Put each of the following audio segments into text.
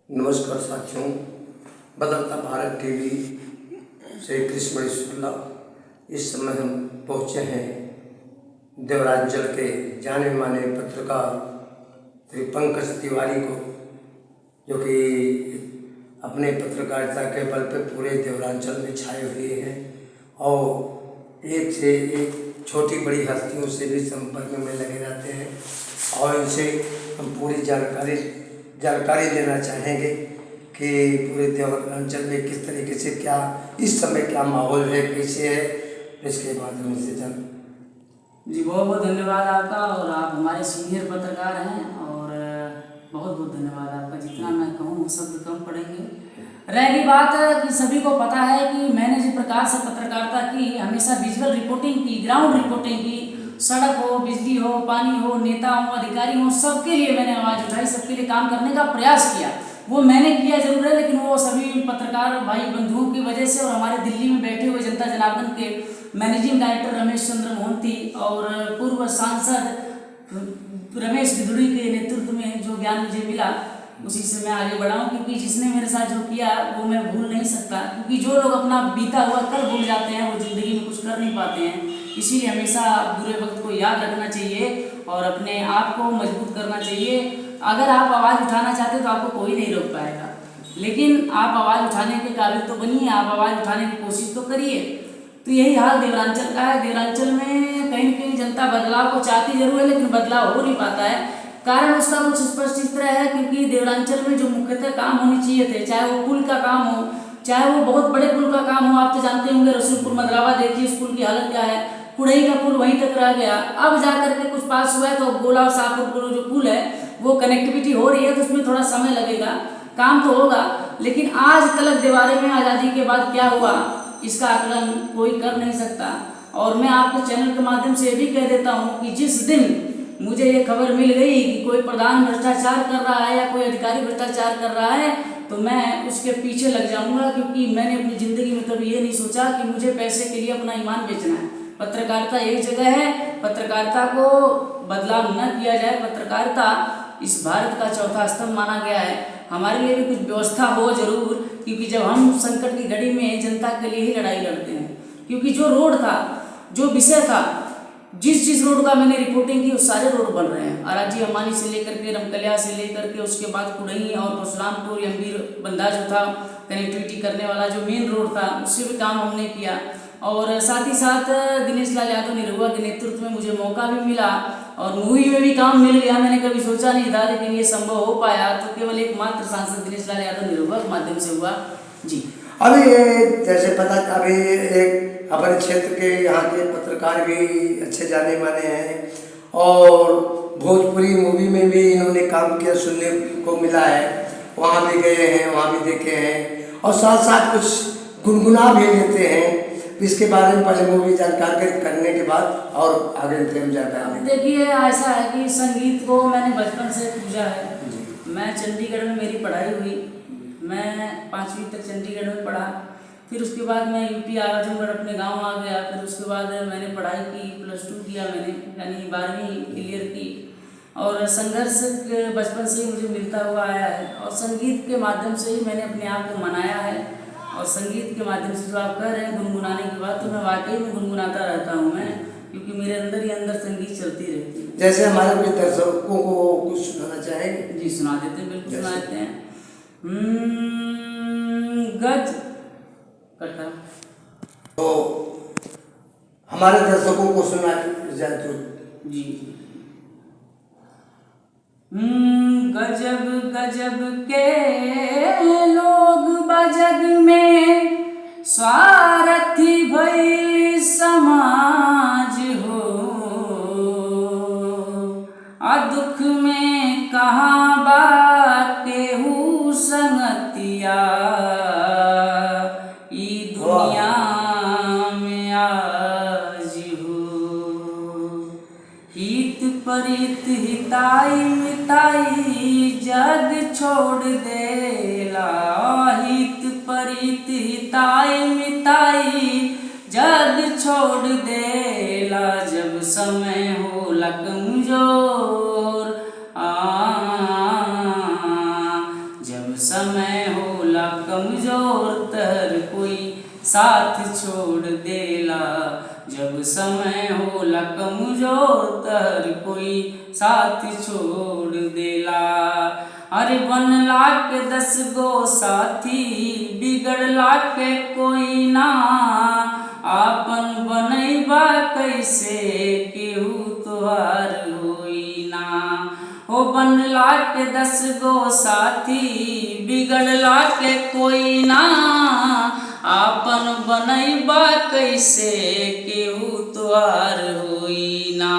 नमस्कार साथियों, बदलता भारत टीवी से कृष्ण शुक्ला। इस समय हम पहुँचे हैं देवरांचल के जाने माने पत्रकार श्री पंकज तिवारी को, जो कि अपने पत्रकारिता के बल पे पूरे देवरांचल में छाए हुए हैं और एक से एक छोटी बड़ी हस्तियों से भी संपर्क में लगे रहते हैं और इनसे हम पूरी जानकारी लेना चाहेंगे कि पूरे देवरांचल में किस तरीके से क्या इस समय क्या माहौल है, कैसे है, इसके माध्यम से जान। जी बहुत बहुत धन्यवाद आपका। और आप हमारे सीनियर पत्रकार हैं और बहुत बहुत धन्यवाद आपका। जितना मैं कहूँ शब्द कम पड़ेंगे। रहेगी बात कि सभी को पता है कि मैंने जिस प्रकार से पत्रकारिता की, हमेशा विजुअल रिपोर्टिंग की, ग्राउंड रिपोर्टिंग की, सड़क हो, बिजली हो, पानी हो, नेता हो, अधिकारी हो, सबके लिए मैंने आवाज़ उठाई, सबके लिए काम करने का प्रयास किया। वो मैंने किया जरूर है, लेकिन वो सभी पत्रकार भाई बंधुओं की वजह से और हमारे दिल्ली में बैठे हुए जनता जनार्दन के मैनेजिंग डायरेक्टर रमेश चंद्र मोहंती और पूर्व सांसद रमेश बिदुड़ी के नेतृत्व में जो ज्ञान मुझे मिला, उसी से मैं आगे बढ़ा हूँ। क्योंकि जिसने मेरे साथ जो किया वो मैं भूल नहीं सकता। क्योंकि जो लोग अपना बीता हुआ कल भूल जाते हैं वो ज़िंदगी में कुछ कर नहीं पाते हैं। इसीलिए हमेशा बुरे वक्त को याद रखना चाहिए और अपने आप को मजबूत करना चाहिए। अगर आप आवाज़ उठाना चाहते हो तो आपको कोई नहीं रोक पाएगा, लेकिन आप आवाज़ उठाने के काबिल तो बनिए, आप आवाज़ उठाने की कोशिश तो करिए। तो यही हाल देवरांचल का है। देवरांचल में कहीं न कहीं जनता बदलाव को चाहती जरूर है, लेकिन बदलाव हो नहीं पाता है। कारण उसका कुछ स्पष्ट इस तरह है, क्योंकि देवरांचल में जो मुख्यतः काम होने चाहिए थे, चाहे वो पुल का काम हो, चाहे वो बहुत बड़े पुल का काम हो। आप तो जानते होंगे रसूलपुर मदरावा देखिए उस पुल की हालत क्या है। कुड़ई का पुल वहीं तक रह गया। अब जाकर के कुछ पास हुआ है तो गोला और शाहपुर जो पुल है वो कनेक्टिविटी हो रही है, तो उसमें थोड़ा समय लगेगा, काम तो होगा। लेकिन आज तलक दीवारें में आज़ादी के बाद क्या हुआ इसका आकलन कोई कर नहीं सकता। और मैं आपके चैनल के माध्यम से ये भी कह देता हूँ कि जिस दिन मुझे ये खबर मिल गई कि कोई प्रधान भ्रष्टाचार कर रहा है या कोई अधिकारी भ्रष्टाचार कर रहा है, तो मैं उसके पीछे लग जाऊंगा। क्योंकि मैंने अपनी ज़िंदगी में कभी ये नहीं सोचा कि मुझे पैसे के लिए अपना ईमान बेचना है। पत्रकारिता एक जगह है, पत्रकारिता को बदलाव न किया जाए। पत्रकारिता इस भारत का चौथा स्तंभ माना गया है। हमारे लिए भी कुछ व्यवस्था हो जरूर, क्योंकि जब हम संकट की घड़ी में जनता के लिए ही लड़ाई लड़ते हैं। क्योंकि जो रोड था, जो विषय था, जिस रोड का मैंने रिपोर्टिंग की, वो सारे रोड बन रहे हैं। अराजी अम्बानी से लेकर के, रमकलिया से लेकर के, उसके बाद कुड़ई और परशुरामपुर यमवीर बंधा जो था कनेक्टिविटी करने वाला जो मेन रोड था, उससे भी काम हमने किया। और साथ ही साथ दिनेश लाल यादव निरहुआ के नेतृत्व में मुझे मौका भी मिला और मूवी में भी काम मिल गया। मैंने कभी सोचा नहीं था, लेकिन ये संभव हो पाया तो केवल एकमात्र सांसद दिनेश लाल यादव निरहुआ के माध्यम से हुआ। जी अभी ये जैसे पता, अभी एक अपने क्षेत्र के यहाँ के पत्रकार भी अच्छे जाने माने हैं और भोजपुरी मूवी में भी इन्होंने काम किया सुनने को मिला है। वहाँ भी गए हैं, वहाँ भी देखे हैं और साथ साथ कुछ गुनगुना भी लेते हैं। इसके बारे में पहले मूवी जानकारी करने के बाद और आगे फिल्म जाता है। देखिए, ऐसा है कि संगीत को मैंने बचपन से पूजा है। मैं चंडीगढ़ में मेरी पढ़ाई हुई। मैं 5वीं तक चंडीगढ़ में पढ़ा। फिर उसके बाद मैं यूपी आजमगढ़ अपने गांव आ गया। फिर उसके बाद मैंने पढ़ाई की, +2 किया मैंने, यानी 12वीं क्लियर की। और संघर्ष बचपन से ही मुझे मिलता हुआ आया है और संगीत के माध्यम से ही मैंने अपने आप को मनाया है। और संगीत के माध्यम से जो आप कह रहे हैं गुनगुनाने की बात, तो मैं वाकई में गुनगुनाता रहता हूँ मैं, क्योंकि मेरे अंदर ही अंदर संगीत चलती रहती है। जैसे हमारे कुछ दर्शकों को कुछ सुनाना चाहेंगे? जी सुना देते हैं, बिल्कुल सुना देते हैं। गज कटा तो हमारे दर्शकों को सुना जाए तो जी। गजब गजब के लोग बजग में, स्वार्थी भइल समाज हो। दुख में कहाँ बा केहू संगतिया, ई दुनिया में आज हो। हित परित हिताई मिताई जग छोड़ देला, हित परित हिताई मिताई जग छोड़ देला। जब समय होला कमजोर, जब समय होला कमजोर तहर कोई साथ छोड़ देला। जब समय होला कमजोर तहर कोई साथ छोड़ देला। अरे बनला के 10 गो साथी बिगड़ला के कोई ना। आपन बनैबा कैसे केहू तोहार होई ना। हो बनला के 10 गो साथी बिगड़ला के कोई ना। आपन बनैबा कैसे केहू तोहार होई ना।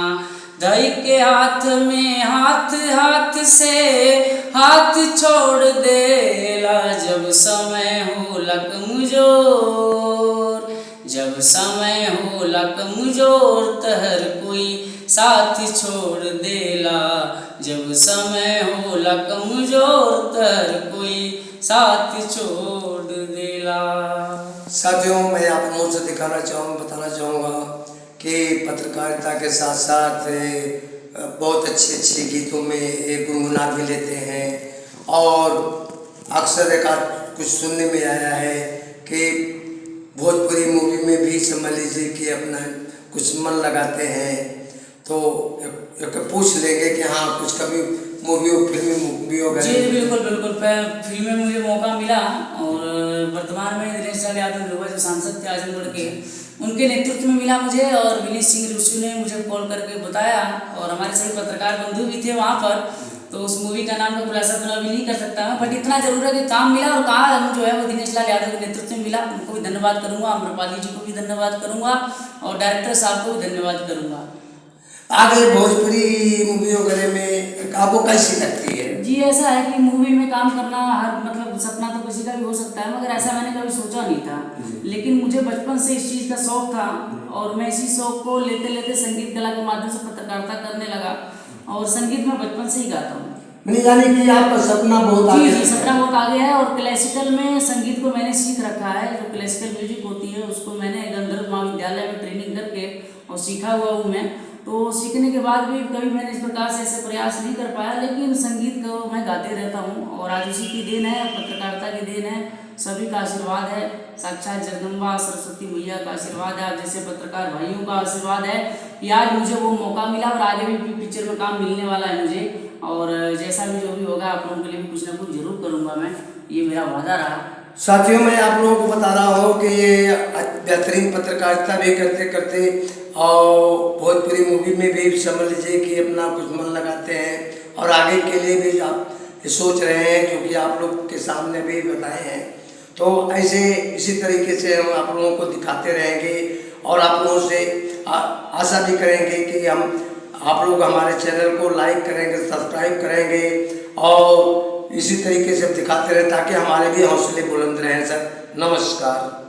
धई के हाथ में हाथ हाथ से हाथ छोड़ देला। जब समय होला कमजोर, जब समय होला कमजोर तहर कोई साथ छोड़ देला। जब समय होला कमजोर तहर कोई साथ छोड़ देला। साथियों, मैं आप लोगों से बताना चाहूँगा कि पत्रकारिता के साथ साथ बहुत अच्छे गीतों में एक गुनगुना भी लेते हैं। और अक्सर एक कुछ सुनने में आया है कि भोजपुरी मूवी में भी समझ लीजिए कि अपना कुछ मन लगाते हैं। तो एक पूछ लेंगे कि हाँ कुछ कभी फिल्मी मूवी वगैरह। जी बिल्कुल बिल्कुल, फिल्म में मुझे मौका मिला और वर्तमान में दिनेश लाल यादव जो सांसद थे आजमगढ़ के, उनके नेतृत्व में मिला मुझे। और विनीत सिंह ऋषि ने मुझे कॉल करके बताया और हमारे सभी पत्रकार बंधु भी थे वहाँ पर। तो उस मूवी का नाम का खुलासा तो अभी नहीं कर सकता मैं, बट इतना जरूर है कि काम मिला और काम जो है वो दिनेश लाल यादव के नेतृत्व में मिला। उनको भी धन्यवाद करूँगा, अम्रपाली जी को भी धन्यवाद करूँगा और डायरेक्टर साहब को भी धन्यवाद करूँगा। आगे भोजपुरी मूवी वगैरह में आपको कैसी लगती है? जी ऐसा है कि मूवी में काम करना हर मतलब सपना तो किसी का भी हो सकता है, मगर ऐसा मैंने कभी सोचा नहीं था। लेकिन मुझे बचपन से इस चीज़ का शौक था और मैं इसी शौक को लेते लेते संगीत कला के माध्यम से पत्रकारिता करने लगा। और संगीत में बचपन से ही गाता हूँ। नहीं यानी कि आपका सपना बहुत आगे जी सपना बहुत आगे है। और क्लासिकल में संगीत को मैंने सीख रखा है। जो क्लासिकल म्यूजिक होती है उसको मैंने गंधर्व महाविद्यालय में ट्रेनिंग करके और सीखा हुआ हूँ मैं। तो सीखने के बाद भी कभी मैंने इस प्रकार से ऐसे प्रयास नहीं कर पाया, लेकिन संगीत को मैं गाते रहता हूँ। और आज उसी की देन है, पत्रकारिता की देन है, सभी का आशीर्वाद है, साक्षात जगदम्बा सरस्वती मैया का आशीर्वाद है, आप जैसे पत्रकार भाइयों का आशीर्वाद है कि आज मुझे वो मौका मिला और आगे भी पिक्चर में काम मिलने वाला है मुझे। और जैसा भी जो भी होगा आप लोगों के लिए भी कुछ ना कुछ जरूर करूँगा मैं, ये मेरा वादा रहा। साथियों, मैं आप लोगों को बता रहा हूँ कि ये बेहतरीन पत्रकारिता भी करते करते और भोजपुरी मूवी में भी समझ लीजिए कि अपना कुछ मन लगाते हैं और आगे के लिए भी आप सोच रहे हैं, क्योंकि आप लोग के सामने भी बताए हैं। तो ऐसे इसी तरीके से हम आप लोगों को दिखाते रहेंगे और आप लोगों से आशा भी करेंगे कि हम आप लोग हमारे चैनल को लाइक करेंगे, सब्सक्राइब करेंगे और इसी तरीके से दिखाते रहें ताकि हमारे भी हौसले बुलंद रहें। सर नमस्कार।